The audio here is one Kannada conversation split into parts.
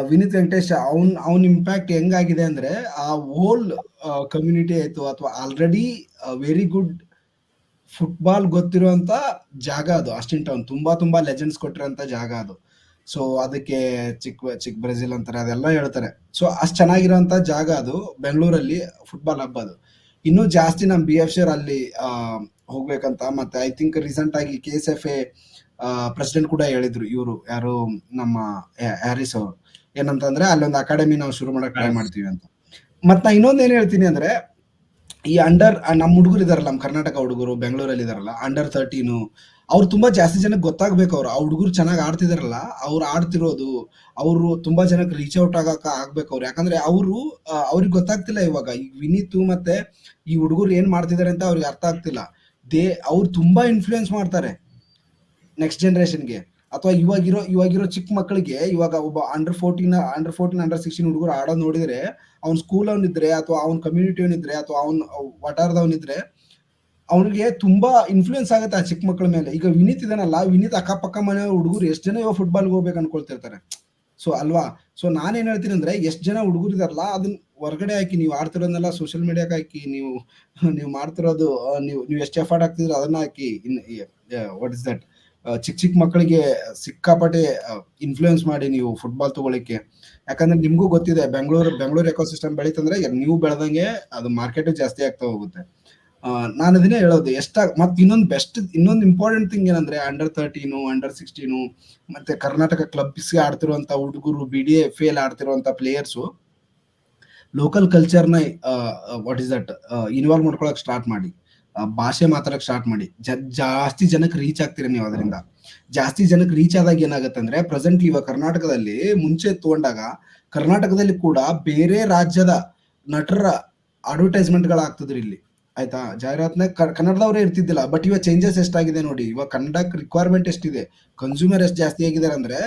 ವಿನೀತ್ ವೆಂಕಟೇಶ್ ಅವನ್ ಇಂಪ್ಯಾಕ್ಟ್ ಹೆಂಗಾಗಿದೆ ಅಂದ್ರೆ ಆ ಹೋಲ್ ಕಮ್ಯುನಿಟಿ ಆಯ್ತು ಅಥವಾ ಆಲ್ರೆಡಿ ವೆರಿ ಗುಡ್ ಫುಟ್ಬಾಲ್ ಗೊತ್ತಿರುವಂತ ಜಾಗ ಅದು ಆಸ್ಟಿನ್ ಟೌನ್. ತುಂಬಾ ಲೆಜೆಂಡ್ಸ್ ಕೊಟ್ಟಿರೋಂತ ಜಾಗ ಅದು. ಸೊ ಅದಕ್ಕೆ ಚಿಕ್ಕ ಬ್ರೆಜಿಲ್ ಅಂತಾರೆ, ಅದೆಲ್ಲ ಹೇಳ್ತಾರೆ. ಸೊ ಅಷ್ಟ್ ಚೆನ್ನಾಗಿರೋಂತ ಜಾಗ ಅದು ಬೆಂಗಳೂರಲ್ಲಿ ಫುಟ್ಬಾಲ್ ಹಬ್ಬ ಅದು. ಇನ್ನೂ ಜಾಸ್ತಿ ನಮ್ BFC ಅಲ್ಲಿ ಹೋಗ್ಬೇಕಂತ. ಮತ್ತೆ ಐ ಥಿಂಕ್ ರೀಸೆಂಟ್ ಆಗಿ KSFA ಪ್ರೆಸಿಡೆಂಟ್ ಕೂಡ ಹೇಳಿದ್ರು, ಇವರು ಯಾರು ನಮ್ಮ ಹ್ಯಾರಿಸ್ ಅವರು, ಏನಂತಂದ್ರೆ ಅಲ್ಲೊಂದು ಅಕಾಡೆಮಿ ನಾವು ಶುರು ಮಾಡಕ್ ಟ್ರೈ ಮಾಡ್ತೀವಿ ಅಂತ. ಮತ್ ನಾ ಇನ್ನೊಂದ್ ಏನ್ ಹೇಳ್ತೀನಿ ಅಂದ್ರೆ, ಈ ನಮ್ಮ ಹುಡುಗರು ಇದಾರಲ್ಲ, ನಮ್ಮ ಕರ್ನಾಟಕ ಹುಡುಗರು ಬೆಂಗಳೂರಲ್ಲಿ ಇದಾರಲ್ಲ, ಅಂಡರ್ 13, ಅವ್ರು ತುಂಬಾ ಜಾಸ್ತಿ ಜನಕ್ಕೆ ಗೊತ್ತಾಗ್ಬೇಕು. ಅವ್ರು ಆ ಹುಡುಗರು ಚೆನ್ನಾಗಿ ಆಡ್ತಿದಾರಲ್ಲ, ಅವ್ರು ಆಡ್ತಿರೋದು, ಅವರು ತುಂಬಾ ಜನಕ್ಕೆ ರೀಚ್ ಔಟ್ ಆಗ್ಬೇಕು ಅವ್ರು. ಯಾಕಂದ್ರೆ ಅವ್ರಿಗೆ ಗೊತ್ತಾಗ್ತಿಲ್ಲ ಇವಾಗ ಈ ವಿನೀತ್ ಮತ್ತೆ ಈ ಹುಡುಗರು ಏನ್ ಮಾಡ್ತಿದಾರೆ ಅಂತ ಅವ್ರಿಗೆ ಅರ್ಥ ಆಗ್ತಿಲ್ಲ. ಅವ್ರು ತುಂಬಾ ಇನ್ಫ್ಲೂಯೆನ್ಸ್ ಮಾಡ್ತಾರೆ ನೆಕ್ಸ್ಟ್ ಜನರೇಷನ್ಗೆ, ಅಥವಾ ಇವಾಗಿರೋ ಚಿಕ್ಕ ಮಕ್ಕಳಿಗೆ. ಇವಾಗ ಒಬ್ಬ ಅಂಡರ್ 14 ಅಂಡರ್ 16 ಹುಡುಗರು ಆಡೋದು ನೋಡಿದ್ರೆ, ಅವ್ನ ಸ್ಕೂಲ್ ಅವನಿದ್ರೆ ಅಥವಾ ಅವ್ನ ಕಮ್ಯುನಿಟಿ ಅವನಿದ್ರೆ ಅಥವಾ ಅವ್ನ ವಟಾರದವನಿದ್ರೆ ಅವ್ನಿಗೆ ತುಂಬಾ ಇನ್ಫ್ಲೂಯೆನ್ಸ್ ಆಗುತ್ತೆ ಆ ಚಿಕ್ಕ ಮಕ್ಕಳ ಮೇಲೆ. ಈಗ ವಿನೀತ್ ಇದಾನಲ್ಲ, ವಿನೀತ್ ಅಕ್ಕಪಕ್ಕ ಮನೆ ಹುಡುಗರು ಎಷ್ಟು ಜನ ಇವಾಗ ಫುಟ್ಬಾಲ್ಗೆ ಹೋಗ್ಬೇಕು ಅನ್ಕೊಳ್ತಿರ್ತಾರೆ. ಸೊ ಅಲ್ವಾ? ಸೊ ನಾನೇನ್ ಹೇಳ್ತೀನಿ ಅಂದ್ರೆ, ಎಷ್ಟು ಜನ ಹುಡುಗರು ಇದಾರಲ್ಲ ಅದನ್ನ ಹೊರಗಡೆ ಹಾಕಿ, ನೀವು ಆಡ್ತಿರೋದನ್ನೆಲ್ಲ ಸೋಷಿಯಲ್ ಮೀಡಿಯಾಕ್ಕೆ ಹಾಕಿ, ನೀವು ಮಾಡ್ತಿರೋದು, ನೀವು ಎಷ್ಟು ಎಫರ್ಟ್ ಹಾಕ್ತಿದ್ರು ಅದನ್ನ ಹಾಕಿ. ವಾಟ್ ಇಸ್ ದಟ್, ಚಿಕ್ಕ ಮಕ್ಕಳಿಗೆ ಸಿಕ್ಕಾಪಟ್ಟೆ ಇನ್ಫ್ಲೂಯೆನ್ಸ್ ಮಾಡಿ ನೀವು ಫುಟ್ಬಾಲ್ ತಗೊಳಿಕ್ಕೆ. ಯಾಕಂದ್ರೆ ನಿಮ್ಗೂ ಗೊತ್ತಿದೆ, ಬೆಂಗಳೂರು ಎಕೋಸಿಸ್ಟಮ್ ಬೆಳೀತಂದ್ರೆ ನೀವು ಬೆಳೆದಂಗೆ ಅದು ಮಾರ್ಕೆಟ್ ಜಾಸ್ತಿ ಆಗ್ತಾ ಹೋಗುತ್ತೆ. ನಾನು ಅದನ್ನೇ ಹೇಳೋದು. ಮತ್ತೆ ಇನ್ನೊಂದು ಇಂಪಾರ್ಟೆಂಟ್ ಥಿಂಗ್ ಏನಂದ್ರೆ, ಅಂಡರ್ 13, ಅಂಡರ್ 16 ಮತ್ತೆ ಕರ್ನಾಟಕ ಕ್ಲಬ್ಸ್ಗೆ ಆಡ್ತಿರುವಂತ ಹುಡುಗರು, BDFA ಆಡ್ತಿರುವಂತ ಪ್ಲೇಯರ್ಸು ಲೋಕಲ್ ಕಲ್ಚರ್ನ ವಾಟ್ ಇಸ್ ದಟ್ ಇನ್ವಾಲ್ವ್ ಮಾಡ್ಕೊಳಕ್ ಸ್ಟಾರ್ಟ್ ಮಾಡಿ, ಭಾಷೆ ಮಾತಾಡಕ್ ಸ್ಟಾರ್ಟ್ ಮಾಡಿ. ಜಾಸ್ತಿ ಜನಕ್ಕೆ ರೀಚ್ ಆಗ್ತೀರಿ ನೀವು. ಅದರಿಂದ ಜಾಸ್ತಿ ಜನಕ್ಕೆ ರೀಚ್ ಆದಾಗ ಏನಾಗುತ್ತೆ ಅಂದ್ರೆ, ಪ್ರೆಸೆಂಟ್ಲಿ ಇವಾಗ ಕರ್ನಾಟಕದಲ್ಲಿ ಮುಂಚೆ ತಗೊಂಡಾಗ ಕರ್ನಾಟಕದಲ್ಲಿ ಕೂಡ ಬೇರೆ ರಾಜ್ಯದ ನಟರ ಅಡ್ವರ್ಟೈಸ್ಮೆಂಟ್ಗಳಾಗ್ತಿದ್ರು ಇಲ್ಲಿ, ಆಯ್ತಾ? ಜಾಹೀರಾತ್ನ ಕನ್ನಡದವರೇ ಇರ್ತಿದ್ದಿಲ್ಲ. ಬಟ್ ಇವಾಗ ಚೇಂಜಸ್ ಎಷ್ಟಾಗಿದೆ ನೋಡಿ. ಇವಾಗ ಕನ್ನಡಕ್ಕೆ ರಿಕ್ವೈರ್ಮೆಂಟ್ ಎಷ್ಟಿದೆ, ಕನ್ಸ್ಯೂಮರ್ ಎಷ್ಟು ಜಾಸ್ತಿ ಆಗಿದ್ದಾರೆ ಅಂದ್ರೆ,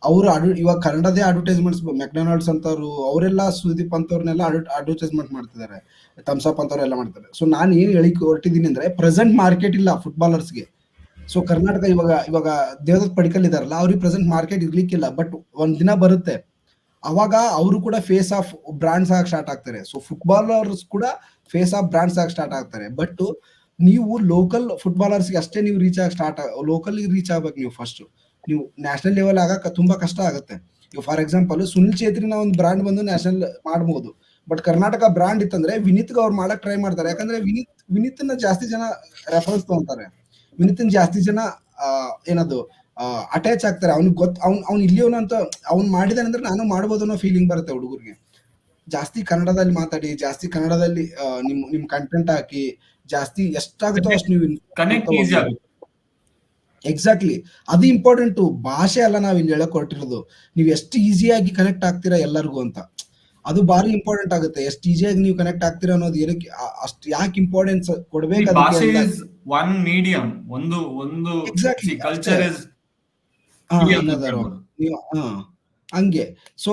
ಅವರು ಇವಾಗ ಕನ್ನಡದೇ ಅಡ್ವರ್ಟೈಸ್ಮೆಂಟ್ಸ್, ಮೆಕ್ಡೊನಾಲ್ಡ್ಸ್ ಅಂತವ್ರು ಅವರೆಲ್ಲ, ಸುದೀಪ್ ಅಂತವ್ರನ್ನೆಲ್ಲ ಅಡ್ವರ್ಟೈಸ್ಮೆಂಟ್ ಮಾಡ್ತಿದ್ದಾರೆ, ಥಮ್ಸಪ್ ಅಂತವ್ರೆಲ್ಲ ಮಾಡ್ತಾರೆ. ಸೊ ನಾನು ಏನ್ ಹೇಳಿಕ್ ಹೊರಟಿದ್ದೀನಿ ಅಂದ್ರೆ, ಪ್ರೆಸೆಂಟ್ ಮಾರ್ಕೆಟ್ ಇಲ್ಲ ಫುಟ್ಬಾಲರ್ಸ್ಗೆ. ಸೊ ಕರ್ನಾಟಕ ಇವಾಗ ದೇವದತ್ ಪಡಿಕಲ್ ಇದಾರಲ್ಲ, ಅವ್ರಿಗೆ ಪ್ರೆಸೆಂಟ್ ಮಾರ್ಕೆಟ್ ಇರ್ಲಿಕ್ಕಿಲ್ಲ. ಬಟ್ ಒಂದ್ ದಿನ ಬರುತ್ತೆ, ಅವಾಗ ಅವರು ಕೂಡ ಫೇಸ್ ಆಫ್ ಬ್ರಾಂಡ್ಸ್ ಆಗಿ ಸ್ಟಾರ್ಟ್ ಆಗ್ತಾರೆ. ಸೊ ಫುಟ್ಬಾಲರ್ಸ್ ಕೂಡ ಫೇಸ್ ಆಫ್ ಬ್ರಾಂಡ್ಸ್ ಆಗಿ ಸ್ಟಾರ್ಟ್ ಆಗ್ತಾರೆ. ಬಟ್ ನೀವು ಲೋಕಲ್ ಫುಟ್ಬಾಲರ್ಸ್ಗೆ ಅಷ್ಟೇ ನೀವು ಲೋಕಲ್ ರೀಚ್ ಆಗ್ಬೇಕು ನೀವು ಫಸ್ಟ್. ನೀವು ನ್ಯಾಷನಲ್ ಲೆವೆಲ್ ಆಗಕ್ಕೆ ತುಂಬಾ ಕಷ್ಟ ಆಗುತ್ತೆ. ಈಗ ಫಾರ್ ಎಕ್ಸಾಂಪಲ್ ಸುನಿಲ್ ಛೇತ್ರಿನ ಒಂದು ಬ್ರಾಂಡ್ ಬಂದು ನ್ಯಾಷನಲ್ ಮಾಡಬಹುದು. ಬಟ್ ಕರ್ನಾಟಕ ಬ್ರಾಂಡ್ ಇತ್ತಂದ್ರೆ ವಿನೀತ್ಗೆ ಅವ್ರು ಮಾಡಕ್ ಟ್ರೈ ಮಾಡ್ತಾರೆ. ಯಾಕಂದ್ರೆ ವಿನೀತ್ನ ಜಾಸ್ತಿ ಜನ ರೆಫರೆನ್ಸ್ ತಗೊಂತಾರೆ, ವಿನೀತ್ನ ಜಾಸ್ತಿ ಜನ ಏನದು ಅಟ್ಯಾಚ್ ಆಗ್ತಾರೆ. ಅವ್ನಿಗೆ ಅವ್ನು ಇಲ್ಲಿಯವನು ಅಂತ ಅವ್ನು ಮಾಡಿದಾನೆ ಅಂದ್ರೆ ನಾನು ಮಾಡ್ಬೋದು ಅನ್ನೋ ಫೀಲಿಂಗ್ ಬರುತ್ತೆ ಹುಡುಗರಿಗೆ. ಜಾಸ್ತಿ ಕನ್ನಡದಲ್ಲಿ ಮಾತಾಡಿ, ಜಾಸ್ತಿ ಕನ್ನಡದಲ್ಲಿ ನಿಮ್ ಕಂಟೆಂಟ್ ಹಾಕಿ, ಜಾಸ್ತಿ ಎಷ್ಟಾಗುತ್ತೋ ಅಷ್ಟು ನೀವು ಎಕ್ಸಾಕ್ಟ್ಲಿ ಅದು ಇಂಪಾರ್ಟೆಂಟು. ಭಾಷೆ ಅಲ್ಲ ನಾವ್ ಇಲ್ಲಿ ಹೇಳಕ್ ಹೊರಟಿರೋದು, ನೀವು ಎಷ್ಟು ಈಸಿಯಾಗಿ ಕನೆಕ್ಟ್ ಆಗ್ತೀರಾ ಎಲ್ಲರಿಗೂ ಅಂತ. ಅದು ಬಾರಿ ಇಂಪಾರ್ಟೆಂಟ್ ಆಗುತ್ತೆ. ಎಷ್ಟು ಈಸಿಯಾಗಿ ನೀವು ಕನೆಕ್ಟ್ ಆಗ್ತೀರಾ ಅನ್ನೋದು ಏನಕ್ಕೆ, ಅಷ್ಟು ಯಾಕೆ ಇಂಪಾರ್ಟೆನ್ಸ್ ಕೊಡ್ಬೇಕು ಒನ್ ಮೀಡಿಯಂ, ಒಂದು ಎಕ್ಸಾಕ್ಟ್ಲಿ ಕಲ್ಚರ್ ಇಸ್ ಹಂಗೆ. ಸೊ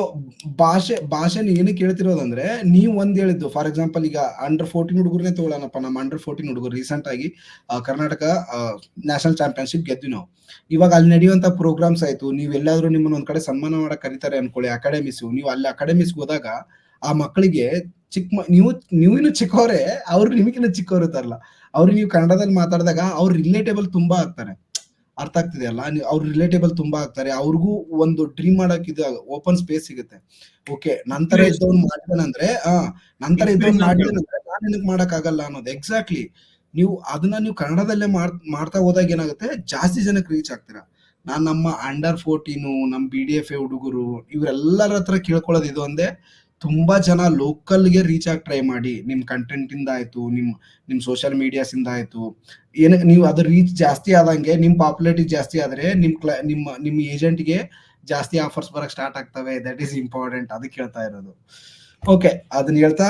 ಭಾಷೆನ ಏನಕ್ಕೆ ಹೇಳ್ತಿರೋದಂದ್ರೆ, ನೀವು ಒಂದ್ ಹೇಳಿದ್ದು ಫಾರ್ ಎಕ್ಸಾಂಪಲ್ ಈಗ ಅಂಡರ್ 14 ಹುಡುಗರನ್ನೇ ತಗೊಳ್ಳೋಣಪ್ಪ. ನಮ್ಮ ಅಂಡರ್ 14 ಹುಡುಗರು ರೀಸೆಂಟ್ ಆಗಿ ಕರ್ನಾಟಕ ನ್ಯಾಷನಲ್ ಚಾಂಪಿಯನ್ಶಿಪ್ ಗೆದ್ವಿ ನಾವು. ಇವಾಗ ಅಲ್ಲಿ ನಡೆಯುವಂತ ಪ್ರೋಗ್ರಾಮ್ಸ್ ಆಯ್ತು, ನೀವ್ ಎಲ್ಲಾದ್ರೂ ನಿಮ್ಮನ್ನ ಒಂದ್ ಕಡೆ ಸನ್ಮಾನ ಮಾಡಕ್ ಕರೀತಾರೆ ಅನ್ಕೊಳ್ಳಿ, ಅಕಾಡೆಮೀಸ್. ನೀವು ಅಲ್ಲಿ ಅಕಾಡೆಮೀಸ್ ಹೋದಾಗ ಆ ಮಕ್ಕಳಿಗೆ ನೀವಿನ್ನು ಚಿಕ್ಕವರೇ, ಅವ್ರು ನಿಮಗಿನ್ನ ಚಿಕ್ಕವ್ರು ಇರ್ತಾರಲ್ಲ, ಅವ್ರಿಗೆ ನೀವು ಕನ್ನಡದಲ್ಲಿ ಮಾತಾಡಿದಾಗ ಅವ್ರು ರಿಲೇಟೇಬಲ್ ತುಂಬಾ ಆಗ್ತಾರೆ. ಅರ್ಥ ಆಗ್ತಿದೆ ಅಲ್ಲ? ಅವ್ರು ರಿಲೇಟೇಬಲ್ ತುಂಬಾ ಆಗ್ತಾರೆ. ಅವ್ರಿಗೂ ಒಂದು ಡ್ರೀಮ್ ಮಾಡಕ್ ಇದು ಓಪನ್ ಸ್ಪೇಸ್ ಸಿಗುತ್ತೆ. ಓಕೆ, ನಂತರ ಇದ್ದವ್ನು ಮಾಡಿದಾನಂದ್ರೆ ನಂತರ ಇದ್ದವ್ನು ಮಾಡಿದಾನಂದ್ರೆ ನಾನು ಏನಕ್ಕೆ ಮಾಡಕ್ ಆಗಲ್ಲ ಅನ್ನೋದು. ಎಕ್ಸಾಕ್ಟ್ಲಿ. ನೀವು ಕನ್ನಡದಲ್ಲೇ ಮಾಡ್ತಾ ಹೋದಾಗ ಏನಾಗುತ್ತೆ, ಜಾಸ್ತಿ ಜನಕ್ಕೆ ರೀಚ್ ಆಗ್ತೀರಾ. ನಾನ್ ನಮ್ಮ ಅಂಡರ್ 14 ನಮ್ BDFA ಹುಡುಗರು ಇವರೆಲ್ಲರ ಹತ್ರ ಕೇಳ್ಕೊಳ್ಳೋದು ಇದು ಒಂದೇ, ತುಂಬಾ ಜನ ಲೋಕಲ್ಗೆ ರೀಚ್ ಆಗಿ ಟ್ರೈ ಮಾಡಿ. ನಿಮ್ ಕಂಟೆಂಟ್ ಇಂದ ಆಯ್ತು, ನಿಮ್ ಸೋಷಿಯಲ್ ಮೀಡಿಯಾಸ್ ಇಂದ ಆಯ್ತು, ನೀವು ಅದು ರೀಚ್ ಜಾಸ್ತಿ ಆದಂಗೆ, ನಿಮ್ ಪಾಪ್ಯುಲಾರಿಟಿ ಜಾಸ್ತಿ ಆದ್ರೆ ನಿಮ್ ಏಜೆಂಟ್ಗೆ ಜಾಸ್ತಿ ಆಫರ್ಸ್ ಬರಕ್ ಸ್ಟಾರ್ಟ್ ಆಗ್ತವೆ. That is important. ಅದಕ್ಕೆ ಹೇಳ್ತಾ ಇರೋದು. ಓಕೆ, ಅದನ್ನ ಹೇಳ್ತಾ